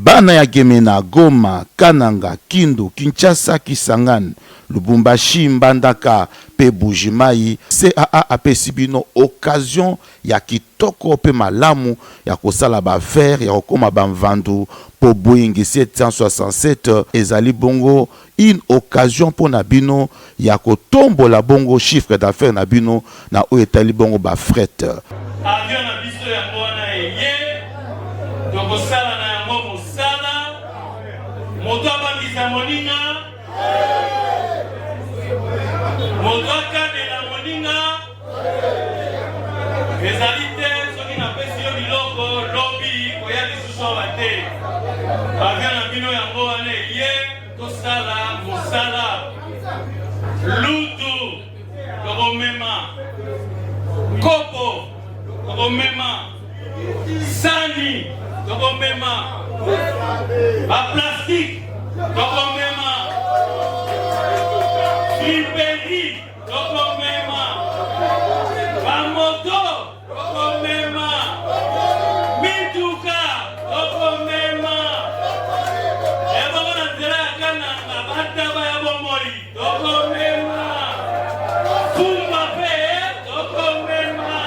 bana ya Gemena, Goma, Kananga, Kindu, Kinshasa, Kisangani, Lubumbashi, Mbandaka, pe Bujimai, CAA apesi bino occasion ya kitoko pe malamu ya kosala ba faire ya kokoma bamvandu po Boeing 767 ezali bongo une occasion pour na bino ya kotombola bongo chiffre d'affaires na bino na o etali bongo ba fret. Avion na biso ya mwana eye donc sala na yango mosala moto abangisa moninga moto akabela moninga ezali te soki napesi yo biloko lobi koya lisusu awa te avion na bino yango wana eye tosala mosala lutu tokomema kopo tokomema sani tokomema baplastique tokomema friperi tokomema bamoto tokomema mituka tokomema eboko na nzela ya kananga bataba ya bomoi tokomema fumba pe tokomema.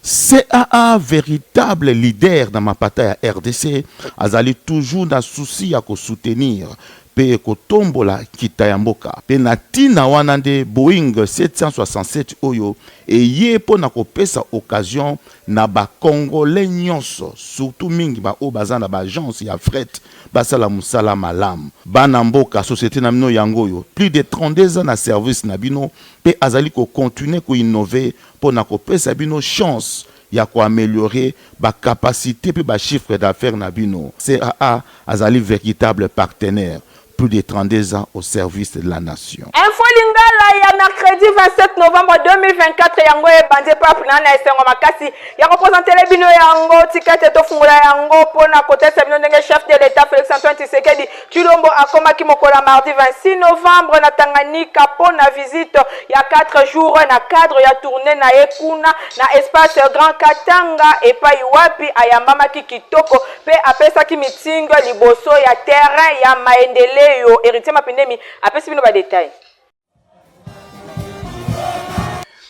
CAA, véritable leader dans ma bataille à RDC, azali toujours dans souci à soutenir pe kotombola kitayamboka pe natina wanande Boeing 767 oyo et ye po na kopesa occasion na ba congolais nyonso surtout mingi ba o bazana ba agence ya fret basala musala malam bana mboka société na bino yango yo plus de 32 ans na service na bino pe azali ko continuer ko innover po na kopesa bino chance ya ko améliorer ba capacité pe ba chiffre d'affaires na bino. CAA azali véritable partenaire, plus de 32 ans au service de la nation. Info Lingala ya mercredi 27 novembre 2024 yango e bande papu na esengo makasi ya représenter les bino yango tikete to fungula yango pona côté bino ndenge chef de l'état Félix Antoine Tshisekedi Tshilombo akomaki mokola mardi 26 novembre na Tanganyika pona visite ya 4 jours na cadre ya tournée na ekuna na espace Grand Katanga et pa wapi ayambamaki kitoko pe apesaki mitingo liboso ya terrain ya maendeleo héritier mapendemi apesi bino ba détail.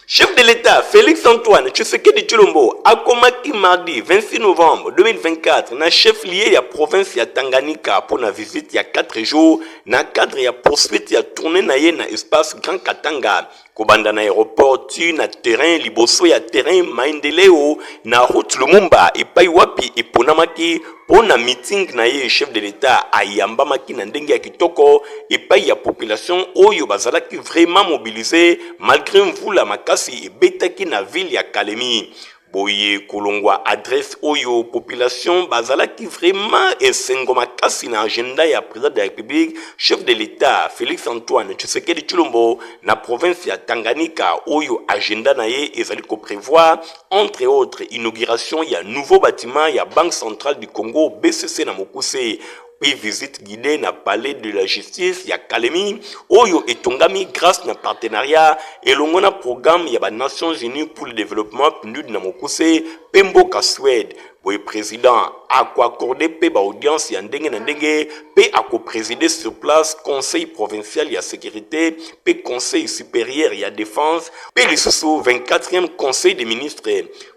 Chef de l'État Félix Antoine Tshisekedi Tshilombo akomaki mardi 26 novembre 2024 na chef lié ya province ya Tanganyika pour na visite ya 4 jours na cadre ya poursuite ya tournée na ye na espace Grand Katanga kobanda na aéroport tu na terrain liboso ya terrain maendeleo na route Lumumba epai wapi eponamaki pona meeting na ye chef de l'État ayambamaki na ndenge ya kitoko epai ya population oyo bazalaki vraiment mobilisé malgré mvula makasi ebetaki na ville ya Kalemi. Boye kolongwa adresse oyo population bazalaki vraiment esengo makasi na agenda ya président de la République chef de l'État Félix Antoine Tshisekedi Tshilombo na province ya Tanganyika oyo agenda na ye ezali ko prévoir entre autres inauguration ya nouveau bâtiment ya Banque centrale du Congo BCC na Mokuse. Puis visite guidée na palais de la justice ya Kalemi oyo etongami grâce na partenariat elongo na programme ya ba Nations Unies pour le développement PNUD na Mokuse Pemboka Suède. Le président a accordé pe ba audience ya ndenge na ndenge pe a présider sur place conseil provincial ya sécurité pe conseil supérieur ya défense pe le sous 24e conseil des ministres.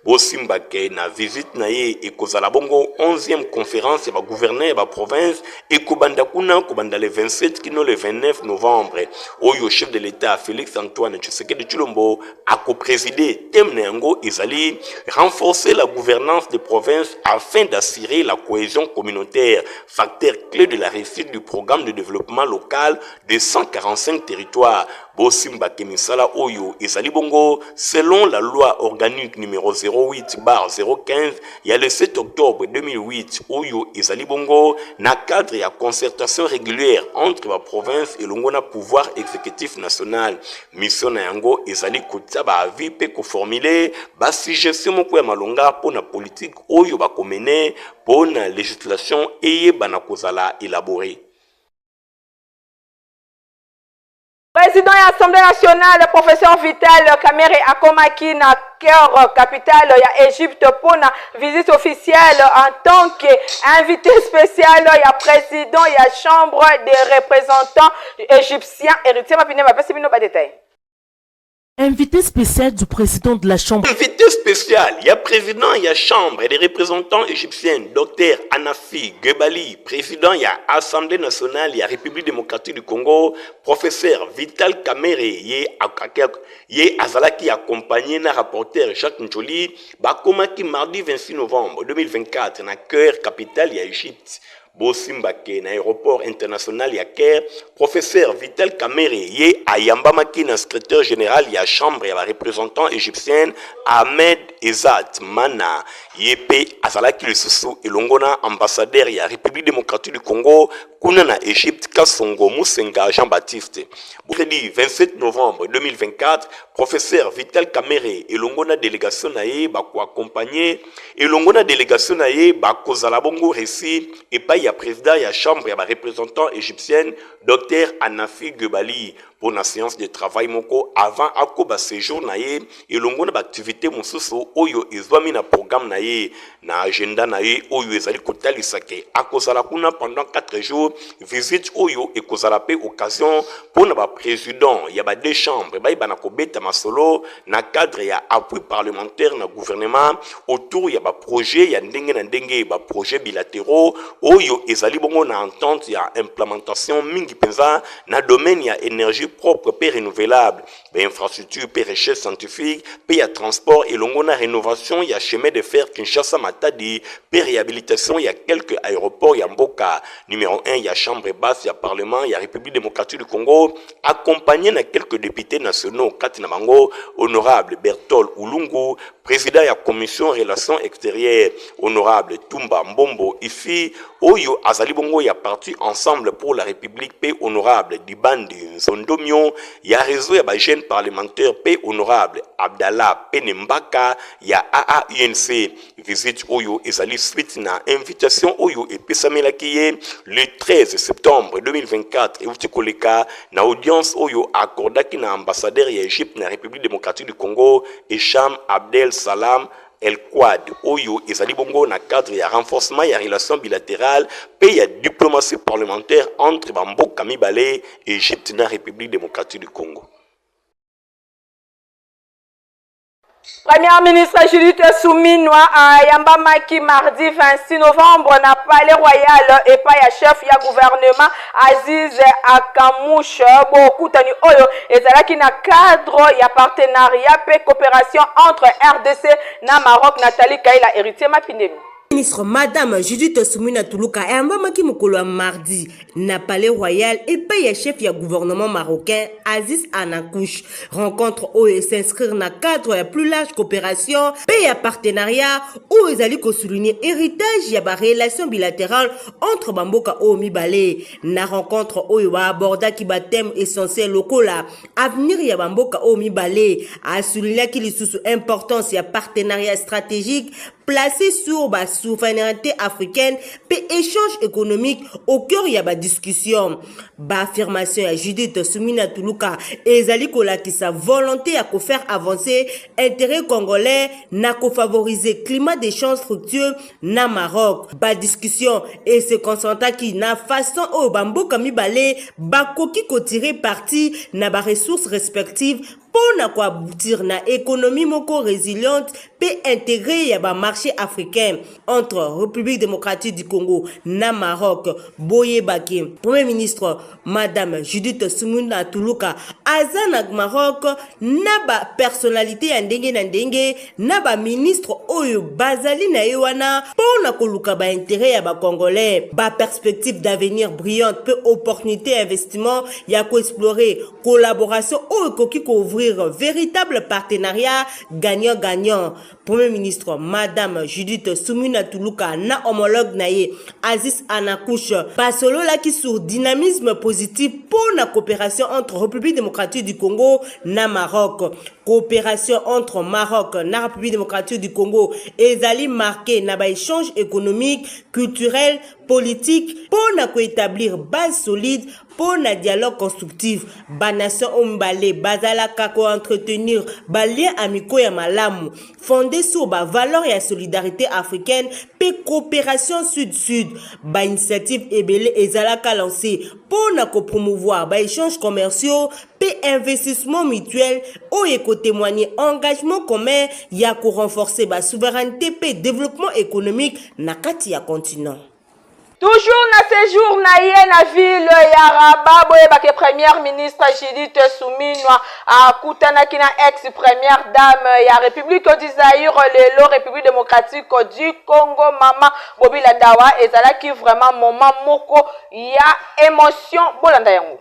Bosimbake na visite na ye e kozala bongo 11e conférence ya ba gouverneur ya ba province e kobanda kuna kobanda le 27 kino le 29 novembre oyo chef de l'État Félix Antoine Tshisekedi Tshilombo a présider thème na yango ezali renforcer la gouvernance des provinces afin d'assurer la cohésion communautaire, facteur clé de la réussite du programme de développement local de 145 territoires. Bosimba Kemisala Oyo ezali bongo selon la loi organique numéro 08/015 il y a le 7 octobre 2008 Oyo ezali bongo na cadre ya concertation régulière entre la province et l'ongona pouvoir exécutif national. Mission na yango ezali kotia ba avis pe ko formuler ba suggestion moko ya malonga pour na politique oyo ba komene pour na législation eye bana kozala élaborée. Président de l'Assemblée nationale, professeur Vital Kamerhe akomaki na cœur capitale ya Égypte pour la visite officielle en tant qu'invité spécial ya président ya chambre des représentants égyptiens. Héritier Mapine va passer bino ba détail. Invité spécial du président de la Chambre. Invité spécial, il y a président, il y a Chambre et des représentants égyptiens, Dr Anafi Gebali, président, il y a Assemblée nationale, il y a République démocratique du Congo, professeur Vital Kamerhe, il y a Azalaki accompagné na rapporteur Jacques Njoli, Bakomaki mardi 26 novembre 2024, na cœur capitale, il y a Égypte. Bosimbake na aéroport international ya Caire, professeur Vital Kamerhe ye ayambamaki na secrétaire général ya chambre ya représentant égyptienne Ahmed Ezat Mana yepe azalaki lisusu elongona ambassadeur ya République démocratique du Congo kuna na Égypte Kasongo Musenga Jean-Baptiste. Mercredi 27 novembre 2024, professeur Vital Kamerhe elongona délégation na ye bako accompagner elongona délégation na ye bako zalabongo resi et pas ya président ya chambre ya représentant égyptienne Dr Anafi Gebali pour la séance de travail moko avant akoba séjour na ye elongo na activité mosusu oyo ezwami na programme na ye na agenda na ye oyo ezali kotalisake akozala kuna pendant 4 jours visite oyo ekozala pe occasion pour na ba président ya ba deux chambres ba ibana kobeta masolo na cadre ya appui parlementaire na gouvernement autour ya ba projet ya ndenge na ndenge ba projet bilatéraux oyo ezali bongo na entente ya implémentation mingi penza na domaine ya énergie propre et renouvelable, infrastructure, recherche scientifique, y a transport et longue rénovation, il y a chemin de fer Kinshasa Matadi, réhabilitation, il y a quelques aéroports, il y a Mboka. Numéro 1, il y a chambre basse, il y a parlement, il y a République démocratique du Congo, accompagné de quelques députés nationaux, Katinamango, honorable Bertol Ulungu, président de la commission relations extérieures, honorable Tumba Mbombo Ifi, Oyo Azalibongo, il y a parti ensemble pour la République, paix honorable Dibandi Nzondomio, il y a réseau, il y a jeune parlementaire, paix honorable Abdallah Penembaka, il y a AAUNC, visite Oyo Ezali suite na invitation Oyo et Pesamela Kiye, le 13 septembre 2024, et Utikoleka, na audience Oyo accordaki na ambassadeur ya Égypte na République démocratique du Congo, Echam Abdel Salam El Quad Oyo ezali bongo na cadre ya renforcement ya relations bilatérales pe ya diplomatie parlementaire entre Bamboka Mibale Égypte na République démocratique du Congo. Première ministre Judith Suminwa ayambamaki mardi 26 novembre na palais royal et pa ya chef ya gouvernement Aziz Akamouche bokutani oyo ezalaki na cadre ya partenariat pe coopération entre RDC na Maroc. Nathalie Kaila héritier Mapinemi. Ministre Madame Judith Suminwa Tuluka ayambamaki mokolo mardi na palais royal et paye chef ya gouvernement marocain Aziz Anakouche. Rencontre où s'inscrire dans cadre ya plus large coopération paye partenariat où ezali ko souligner héritage ya ba relation bilatérale entre Bamboka o Mibale. Na rencontre où va aborda ki ba thème essentiel lokola avenir ya Bamboka o Mibale a souligné qu'il y a importance ya partenariat stratégique placé sur la souveraineté africaine et échange économique au cœur de la discussion. Ba affirmation à Judith Suminwa Tuluka et Ezali Kolaki sa volonté à faire avancer intérêt congolais na ko favoriser climat d'échange fructueux na Maroc. Ba discussion et se concentrer qui na façon au Bamboka Mibale ba koki ko tirer parti na ba ressources respectives pour na ko aboutir na économie moko résiliente pe intégrer ya ba marché africain entre République démocratique du Congo na Maroc. Boye Baki, Premier ministre Madame Judith Suminwa Tuluka azana Maroc na ba personnalité ya ndenge na ndenge na ba ministre oyo bazali na ewana pour na koluka ba intérêt ya ba congolais ba perspective d'avenir brillante pe opportunité investissement ya ko explorer collaboration oyo koki ko ouvrir véritable partenariat gagnant-gagnant. Premier ministre Madame Judith Suminwa Tuluka na homologue naye Aziz Anakouche pasolo la qui sur dynamisme positif pour la coopération entre République démocratique du Congo na Maroc. Coopération entre Maroc na République démocratique du Congo ezali marqué na ba échange économique, culturel politique pour établir base solide pour un dialogue constructif. Banation Ombale bazalaka ko entretenir balien amicaux ya malamu fondé sur ba valeur et solidarité africaine pe coopération sud-sud. Ba initiative ebele ezalaka lancé pour promouvoir ba échanges commerciaux pe investissement mutuel ou éco témoigner engagement commun ya ko renforcer ba souveraineté pe développement économique na kati ya continent. Toujours na séjour na ye na ville ya Rabat boyebake première ministre Judith Suminwa akutanaki na ex-première dame ya République du Zaïre lelo République démocratique du Congo Mama Bobila Dawa ezalaki vraiment moment moko ya émotion bolanda yango.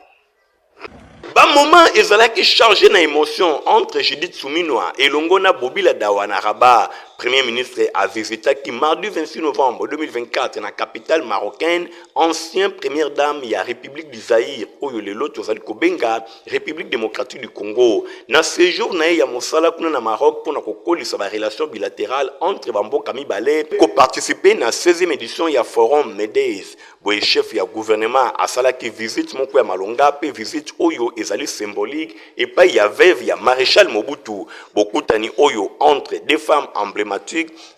Ba moment ezalaki chargé na émotion entre Judith Suminwa et Longona Bobila Dawa na Rabat. Premier ministre a visité qui mardi 26 novembre 2024 dans la capitale marocaine, ancienne première dame de la République du Zaïre, Oyolelo Tozali Kobenga, République démocratique du Congo. Dans ce jour, il y a Moussala Kuna na Maroc pour la relation bilatérale entre Bambo Kami Balé pour participer à la 16e édition du Forum Medez. Le chef du gouvernement a sala qui visite mon coin Malonga, puis visite Oyo ezali symbolique et pas il y avait via maréchal Mobutu. Beaucoup tani Oyo entre deux femmes emblématiques.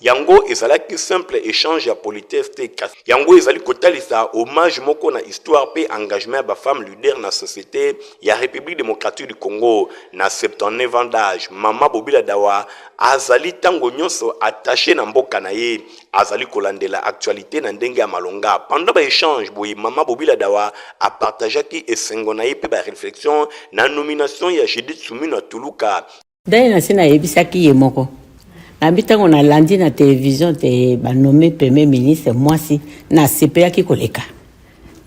Yango ezala qui simple échange à politesse te kas. Yango ezali kotalisa hommage moko na histoire pe engagement ba femme leader na société ya République démocratique du Congo na 79 ans d'âge. Mama Bobila Dawa azali tango nyonso attaché na mboka na ye azali kolandela actualité na ndenge ya Malonga. Pendant ba échange boy Mama Bobila Dawa a partagé ki esengo na ye pe ba réflexion na nomination ya Judith Suminwa Tuluka. D'ailleurs na yebisaki ye moko. Na bitango na landi na télévision te ba nommé premier ministre mwasi na CPA ki koleka.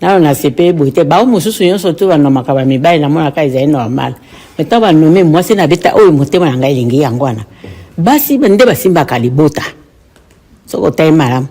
Na CPA boite ba mususu nyonso to ba nomaka ba mibali na mona ka ezali normal. Meto ba nommé mwasi na bita oyo motema na ngai lingi yangwana. Basi bende basimba kalibota. Soko tayi malamu.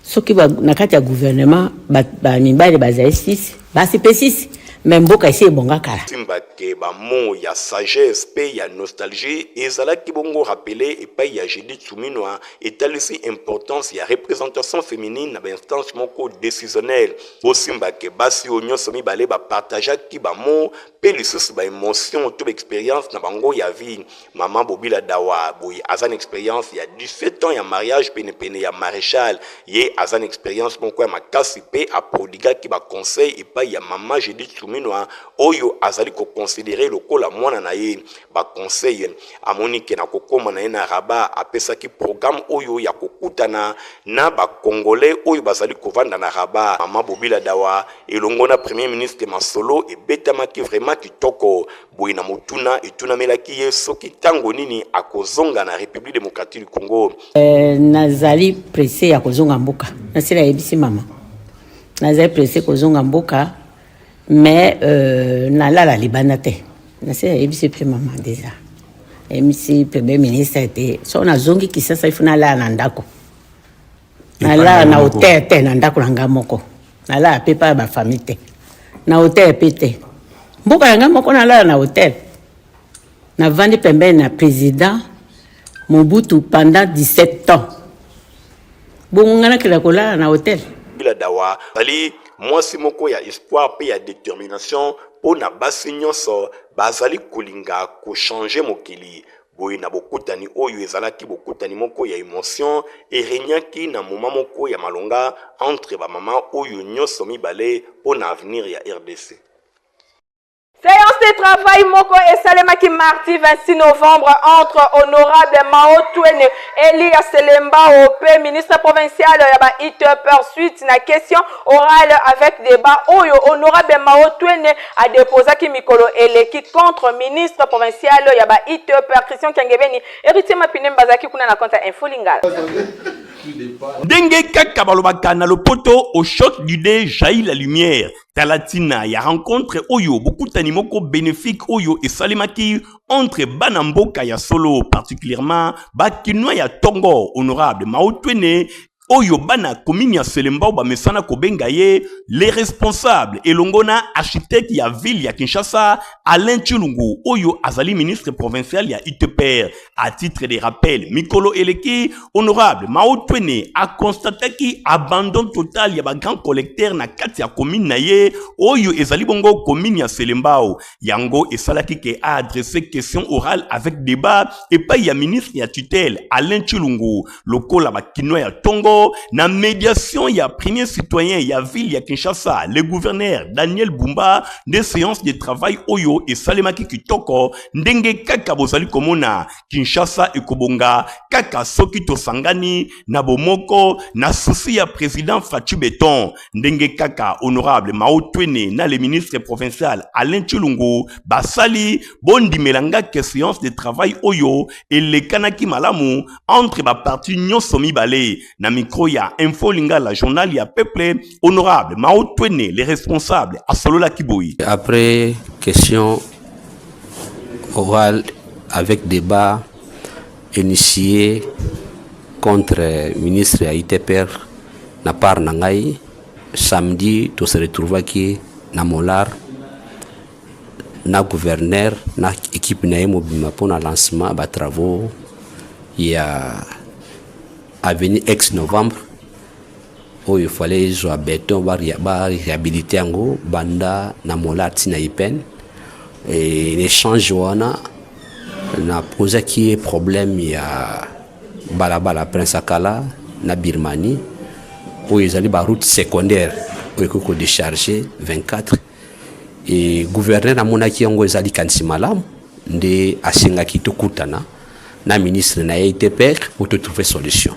Soki ba nakati ya gouvernement ba mibali bazali 6 basi pe 6 même mboka esi ebonga kala simba ke ba mo ya sagesse pe ya nostalgie ezala ki bongo rappeler et pa ya Judith Suminwa etalisi importance ya représentation féminine na instance moko décisionnelle bo simba ke basi onyo somi balé ba partager ki ba mo pe lisusu ba émotion to expérience na bango ya vie. Maman Bobila Dawa boy azan expérience ya 17 ans ya mariage pene ya maréchal ye azan expérience moko ya makasi pe a prodiga ki ba conseil et pa ya maman Judith Suminwa oyo azali ko considérer lokola mwana na ye ba conseil amoni ke na kokoma na ye na Rabat apesa ki programme oyo ya kokutana na ba congolais oyo bazali kovanda na Rabat. Maman Bobila Dawa elongo na premier ministre Masolo e betamaki vraiment kitoko boy na mutuna etuna melaki ye soki tango nini akozonga na République démocratique du Congo. Nazali pressé ya kozonga mboka nasila yebisi mama nazali pressé kozonga mboka mais nalala libanda te nasila yebisi pe mama déjà MC premier ministre était so nazongi kisasa ifuna la na ndako nalala na hotel te na ndako nanga moko nalala pe pa ba famille te na hotel pe te mboka yanga moko nalala na hotel na vandi pembeni na président Mobutu pendant 17 ans. Bongana kila kolala na hotel. Bila Dawa bali mwasi moko ya espoir pe ya détermination pour na basi nyonso bazali kolinga ko changer mokili. Boy na bokutani oyo ezalaki bokutani moko ya émotion erenyaki na moma moko ya malonga entre ba mama oyo nyonso mibale pour na avenir ya RDC. Séance de travail Moko et Salemaki mardi 26 novembre entre honorable Mao Twene Elias Selemba au ministre provincial Yaba Ite poursuite na question orale avec débat Oyo honorable Mao Twene a déposé ki mikolo eleki contre ministre provincial Yaba Ite Christian Kangeveni héritier Mapine Mbazaki kuna na compte info lingala. Dengue kaka balobaka na lopoto au choc du dé jaillit la lumière. Talatina ya rencontre oyo beaucoup d'animaux bénéfiques oyo et salimaki entre Banamboka ya solo particulièrement Bakinoa ya Tongo honorable Mao Twene oyo bana commune ya Selembao ba mesana kobenga ye les responsables elongona architecte ya ville ya Kinshasa Alain Tshilungu oyo azali ministre provincial ya UTPR. À titre de rappel, Mikolo Eleki honorable Mao Twene a constaté ki abandon total ya ba grand collecteur na kati ya commune na ye oyo ezali bongo commune ya Selembao. Yango esalaki ke a adressé question orale avec débat et pas ya ministre ya tutelle Alain Tshilungu lokola bakino ya Tongo na médiation ya premier citoyen ya ville ya Kinshasa le gouverneur Daniel Bumba des séances de travail oyo et salemaki kitoko ndenge kaka bozali komona Kinshasa ekobonga kaka soki tosangani na bomoko na souci ya président Fatou Beton ndenge kaka honorable Mao Twene na le ministre provincial Alain Tshilungu basali bondi melanga ke séance de travail oyo et le kanaki malamu entre ba parti nyonso mibale na micro ya Info Lingala journal ya peuple honorable Mao Twene les responsables à Solola Kiboui. Après question orale avec débat initié contre ministre à ITPR na part nangai samedi to se retrouva qui na Molar na gouverneur na équipe na mobima pour na lancement ba travaux ya avenue ex-novembre où il fallait jouer béton ba réhabiliter ango banda na Molar tina ipen et l'échange wana na posé qui est problème ya balabala Prince Akala na Birmanie où ils allaient ba route secondaire où il faut décharger 24 et gouverneur na monaki yango ezali kanisi malamu nde asenga kitokutana na ministre na ITPR pour te trouver solution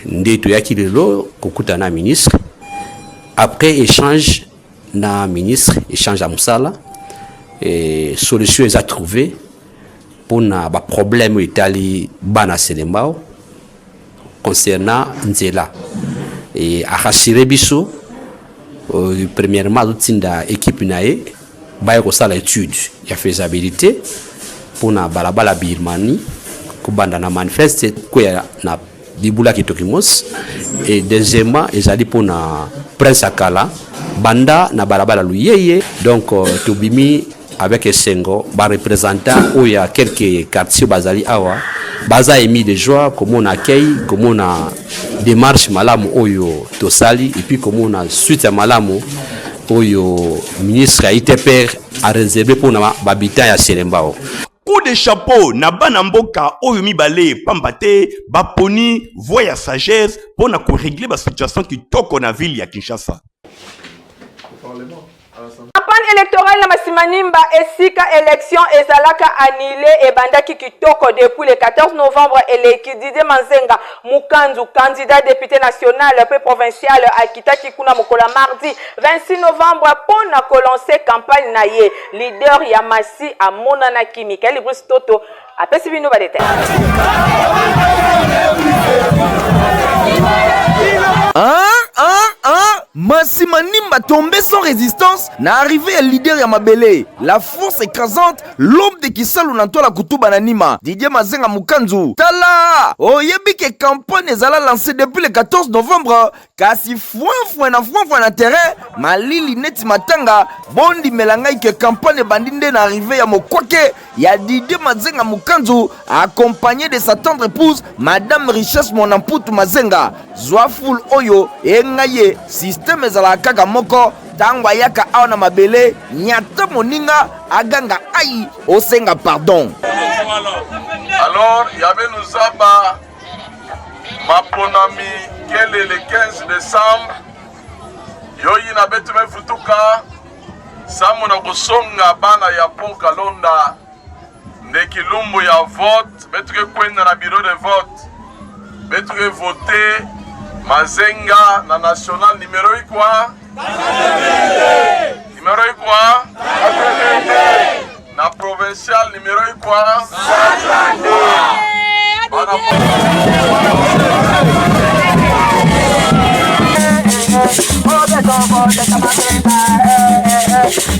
nde to yaki lelo kokutana na ministre après échange na ministre échange à musala et solution est à trouver pour na ba problème itali bana Selembao concernant nzela et a rassurer biso premièrement tinda équipe nae ba ko sala étude ya faisabilité pour na balabala Birmanie ko banda na manifeste ko ya na dibula kitokimos et deuxièmement ezali pour na Prince Akala banda na balabala luyeye donc tobimi avec Sengo ba représentant où il y a quelques quartiers bazali awa baza émis de joie comme on accueille comme on a démarche malamu oyo tosali et puis comme on a suite à malamu oyo ministre ITPR a réservé pour na habitant ya Selembao. Coup de chapeau na bana mboka oyo mibale pambate baponi voix ya sagesse pour na ko régler ba situation qui toko na ville ya Kinshasa. Campagne électorale na Masimanimba esika élection ezalaka annulé et bandaki kitoko depuis le 14 novembre eleki Didier Manzenga Mukanzu candidat député national puis provincial akitaki kuna mokola mardi 26 novembre pour na lancer campagne na ye leader ya Masi amona na Michael Brustoto apesi bino ba détail. Masimanimba tombé sans résistance n'a arrivé à leader ya Mabele. La force écrasante, l'homme de Kisalu Nantola Kutuba Nanima. Didier Mazenga Mukanzu. Tala! Oyebi ke campagne ezala lancée depuis le 14 novembre. Kasi foin na terrain. Malili neti matanga. Bondi melangai ke campagne bandinde na arrivé ya Mokwake. Ya Didier Mazenga Mukanzu. Accompagné de sa tendre épouse, Madame Richesse Monamputu Mazenga. Zoafoul Oyo. Engaye. Système ezala kaka moko tangwa yaka awa na Mabele nyata moninga aganga ai osenga pardon. Alors Yahvé nous aba maponami kele le 15 décembre yoyi na betume futuka samu na kusonga bana ya ponka londa ndeki lumbu ya vote betuke kwenda na bureau de vote betuke voter Mazenga na national numéro quoi? Numéro quoi? Na provincial numéro quoi?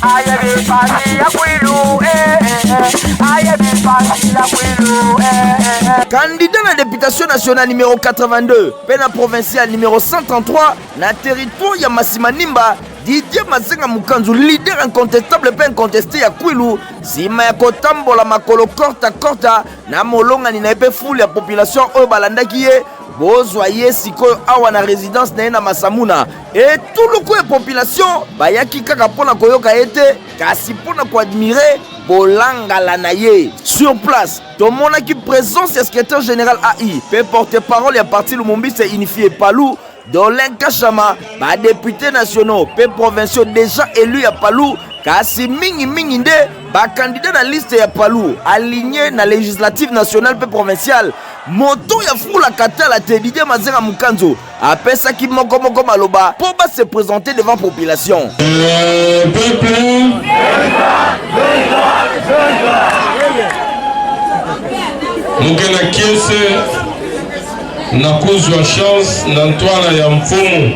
Aye, Candidat à la députation nationale numéro 82, pena provinciale numéro 133, na territoire ya Massima Nimba, Didier Mazenga Mukanzu, leader incontestable pe incontesté ya Kwilu, sima ya kotambola makolo korta na molonga ni na epe foule ya population oyo balandaki ye bozwa ye sikoyo awa na résidence na ye na Masamuna et tout le coup population bayaki kaka pona koyoka ete kasi pona ko admirer bolangala na ye sur place. Tomonaki présence ya secrétaire général AI pe porte-parole ya parti Lumumbi s'est unifié Palou Dolin Kachama, ba députés nationaux pe provinciaux déjà élus à Palou, kasi mingi nde ba candidat na liste ya Palou aligné na législative nationale pe provinciale. Moto ya fula katala te Didier Mazenga Mukanzu apesa ki moko maloba pour ba se présenter devant population. Mukena kiese na kuzwa chance na ntwala ya mfumu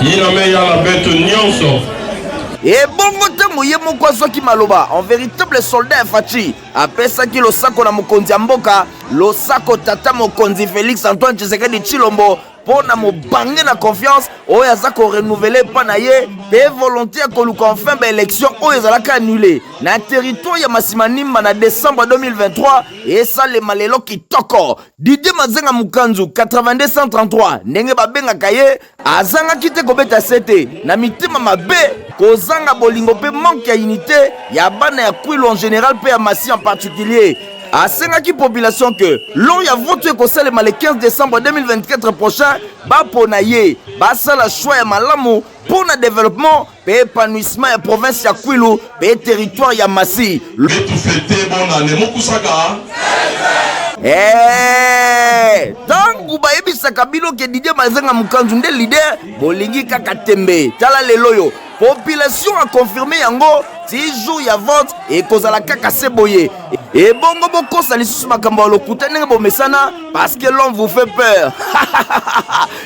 yina meya na beto nyonso. Et bongo te moye moko azwaki maloba en véritable soldat ya fachi apesaki losako na mokonzi ya mboka losako tata mokonzi Félix Antoine Tshisekedi Tshilombo pona mobange na confiance oyo aza ko renouveler pa na ye pe volonté ya koluka enfin ba élection oyo ezalaka annulé na territoire ya Massima Nimba na décembre 2023 et ça le malelo kitoko. Didier Mazenga Mukanzu 82-133 ndenge babengaka ye azangaki te kobeta sete na mitima mabe kozanga bolingo pe manque ya unité ya bana ya Kwilu en général pe ya Massi en particulier. Asengaki population que l'on y a voté le 15 décembre 2024 prochain ba pona ye ba sala choix ya malamu pour le développement et épanouissement ya province ya Kwilu et territoire ya Massi. Tangu bayebisaka bino ke Didier Mazenga Mukanzu nde leader bolingi kaka tembe tala leloyo population a confirmé yango 10 jours ya vote et kozala kaka seboye et bongo bokosa lisusu makambo lokuta ndenge bomesana parce que l'on vous fait peur.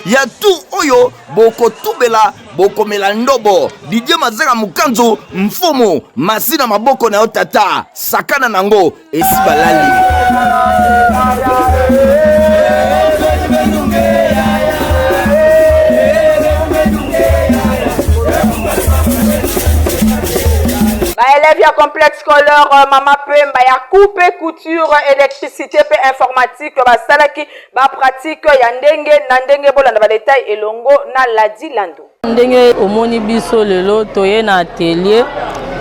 Ya tout oyo boko tubela boko melandobo Didier Mazenga Mukanzu mfumu masina maboko na otata sakana nango esi balali. Élève ya complexe scolaire Mama Pemba ya coupe couture électricité pe informatique basalaki ba pratique ya ndenge na ndenge bolanda ba détail elongo na Ladi Lando ndenge omoni biso lelo toye na atelier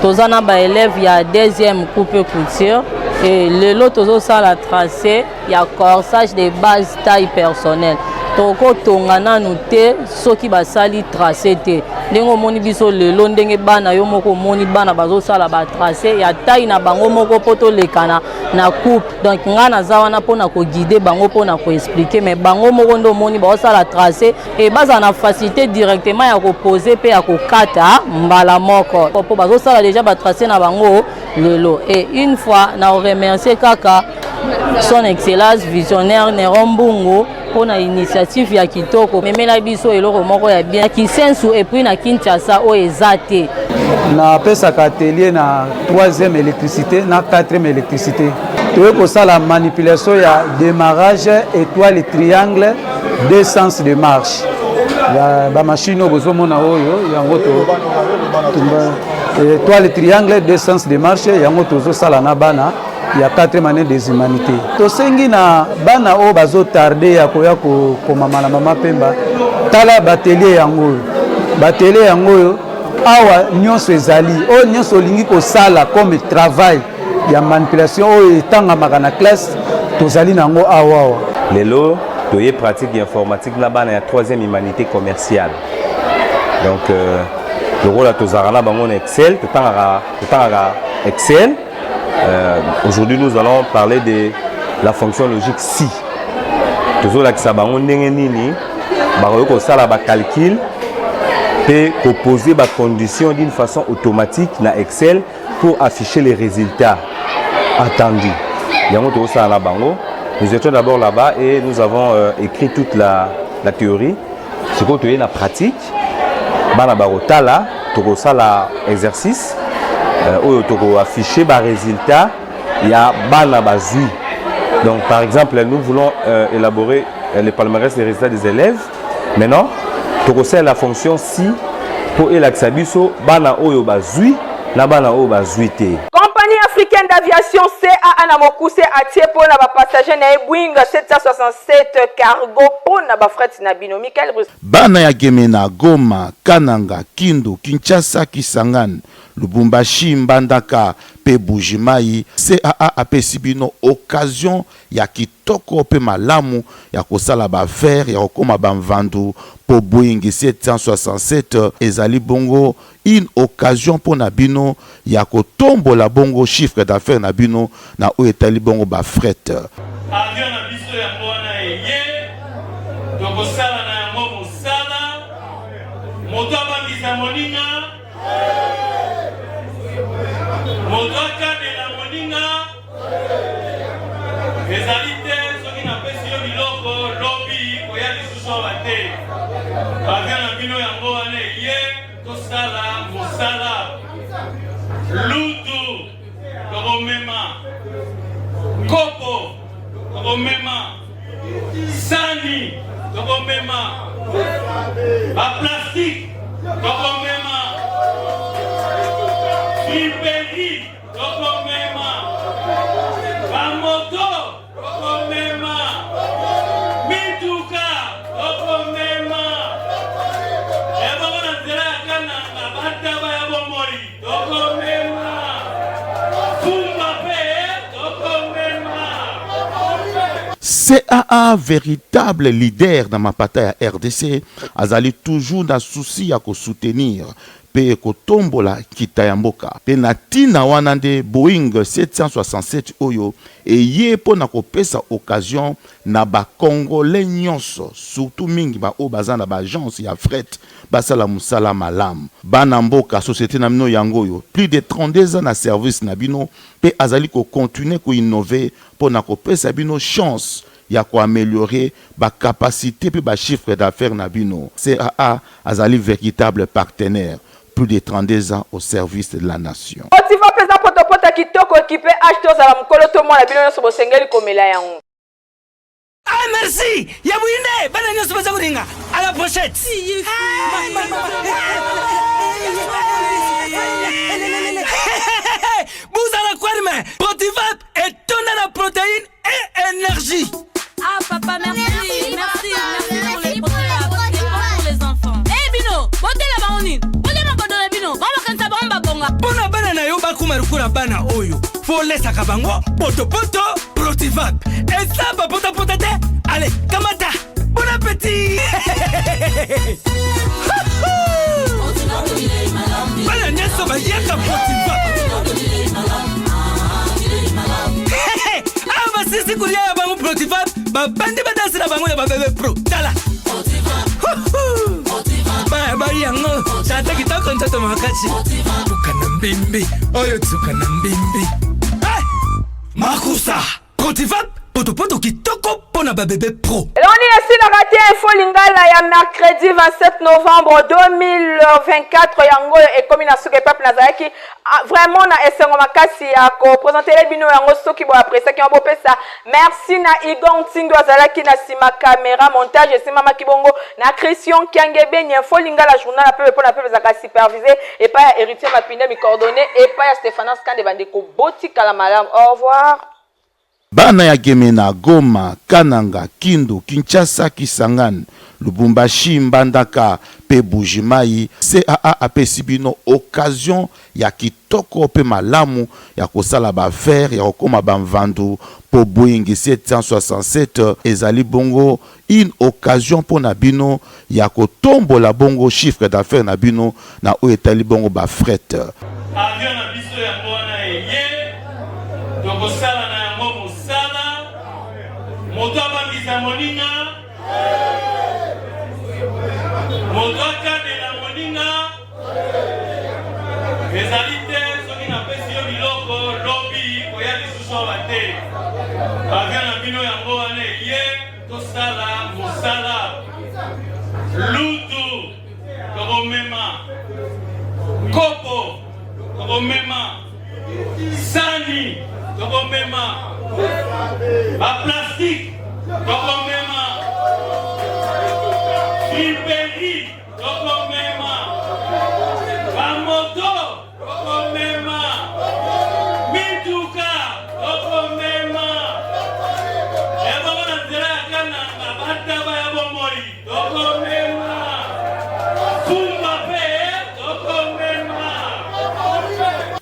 tozana ba élève ya deuxième coupe couture et lelo tozo sala tracé ya corsage de base taille personnelle toko tongana noté soki basali tracé te ndenge omoni biso lelo ndenge bana yo moko omoni bana bazo sala ba tracé ya taille na bango moko poto lekana na coupe donc nga naza wana pona ko guider bango pona ko expliquer mais bango moko ndo omoni ba sala tracé et baza na facilité directement ya ko poser pe ya ko kata mbala moko po bazo sala déjà ba tracé na bango lelo et une fois na remercier kaka son excellence visionnaire Néron Mbungu pour na initiative ya kitoko memela biso eloko moko ya bien kisensu et puis na Kinshasa o ezate na pesa atelier na 3e électricité na 4e électricité toye ko sala manipulation ya démarrage étoile triangle deux sens de marche ba machine obozo mona oyo yango to étoile triangle deux sens de marche yango tozo sala na bana ya 4e année des humanités tosengi na bana o bazo tarder ya koya ko komamala Mama Pemba tala batelier yango awa nyonso ezali o nyonso lingi ko sala comme travail ya manipulation o etangamaka na classe tozali nango awa lelo toye pratique informatique na bana ya 3e humanité commerciale donc le rôle à tozarana bango na Excel totangaka Excel. Aujourd'hui, nous allons parler de la fonction logique si. Toujours là, ça va on nini, ça la calcul, et composer la condition d'une façon automatique dans Excel pour afficher les résultats attendus. Nous étions d'abord là-bas et nous avons écrit toute la théorie. Ce qu'on a la pratique, là, tout ça l'exercice. oyo toko afficher ba résultat ya bana bazui. Donc par exemple, nous voulons élaborer les palmarès des résultats des élèves. Maintenant, toko sert la fonction si pour elaksabiso bana oyo bazui na bana oyo bazui te. Compagnie africaine d'aviation CAA na mokuse atie pour na ba passager na Boeing 767 cargo pour na ba fret na bino Michael Bruce. Bana ya Gemena, Goma, Kananga, Kindu, Kinshasa, Kisangani, Lubumbashi, Mbandaka, pe Bujimai, CAA apesi bino occasion ya kitoko pe malamu ya kosala ba faire ya kokoma bamvandu po Boeing 767 ezali bongo une occasion pour na bino ya kotombola bongo chiffre d'affaires na bino na o etali bongo ba fret. Avion na biso ya mwana eye tokosala na yango mosala moto abangisa moninga moto akabela moninga ezali te soki napesi yo biloko lobi koya lisusu awa te avion na bino yango wana eye tosala mosala lutu tokomema kopo tokomema sani tokomema baplastike tokomema bipedi tokomema bamoto tokomema mituka tokomema ebongo na nzela ya kananga bataba ya bomoi tokomema fumba pe tokomema. CAA, véritable leader dans ma bataille à RDC, azali toujours dans souci à soutenir pe kotombola kitayamboka pe natina wanande Boeing 767 oyo et ye po na kopesa occasion na ba congolais nyonso surtout mingi ba o bazana ba agence ya fret basala musala malam bana mboka société na mino yango yo plus de 32 ans na service na bino pe azali ko continuer ko innover po na kopesa bino chance ya ko améliorer ba capacité pe ba chiffre d'affaires na bino. CAA azali véritable partenaire, plus de 32 ans au service de la nation. Otiva pesa potopota kitoko équipé acheter za mkolo to mwana bino nyoso bosengeli komela yango. Ah merci, ya buinde bana nyoso baza kuringa. À la prochaine. Bouzala Kwarme, Protivap et tonne la protéine et énergie. Ah papa, merci pour les protéines pour les enfants. Eh Bino, bote la baonine, bote la bodole Bino, vamos kanta bomba bonga. Pona bana na yo bakumarukura bana oyo, fo lesa kabango, poto poto, Protivap. Et ça ba pota pota te, allez, kamata, bon appétit. Bana nyeso ba yaka Protivap. Ah bah si kulia ya bango Protivap, ba bandi ba dansi na bango ya ba bébé pro. Tala. Ba ba yango, tata kitoko ntoto makasi. Tukana mbimbi, oyo tukana mbimbi. Makusa, Protivap, poto kitoko pona ba bébé pro. Et on est ici dans raté info lingala ya mercredi 27 novembre 2024 yango et comme na suke peuple nazaki vraiment na esengo makasi ya ko présenter les bino yango soki bo après ça qui on pesa. Merci na Igon Tindo azalaki na sima caméra montage et sima makibongo na Christian Kiangebe ni info lingala journal peu pour la peu zaka supervisé et pas héritier mapinde mi coordonné et pas Stéphane Skande bandeko botika la madame. Au revoir. Bana ya Gemena, Goma, Kananga, Kindu, Kinshasa, Kisangani, Lubumbashi, Mbandaka, pe Bujimai, CAA apesi bino occasion ya kitoko pe malamu ya kosala ba faire ya kokoma bamvandu po Boeing 767 ezali bongo une occasion pour na bino ya kotombola bongo chiffre d'affaires na bino na o etali bongo ba fret. Avion na biso ya mwana eye tokosala na yango mosala moto abangisa moninga moto akabela moninga ezali te soki napesi yo biloko lobi koya lisusu awa te avion na bino yango wana eye tosala mosala lutu tokomema kopo tokomema sani tokomema baplastique tokomema liberi tokomema bamoto tokomema mituka tokomema ebona nzela ya kananga bataba ya bomoi tokomema fumba pe tokomema.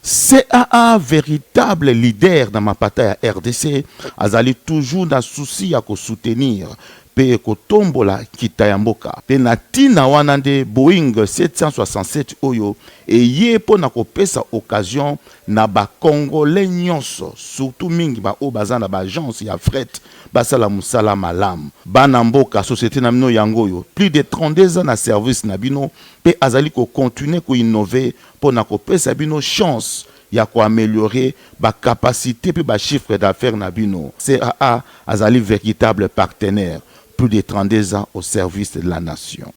CAA, véritable leader dans ma bataille à RDC, azali toujours dans souci à soutenir pe kotombola kitayamboka pe natina wanande Boeing 767 oyo et ye po na kopesa occasion na ba congolais nyonso surtout mingi ba o bazana ba agence ya fret basala musala malam bana mboka société na bino yango yo plus de 32 ans na service na bino pe azali ko continuer ko innover po na kopesa bino chance ya ko améliorer ba capacité pe ba chiffre d'affaires na bino. CAA azali véritable partenaire, plus de 32 ans au service de la nation.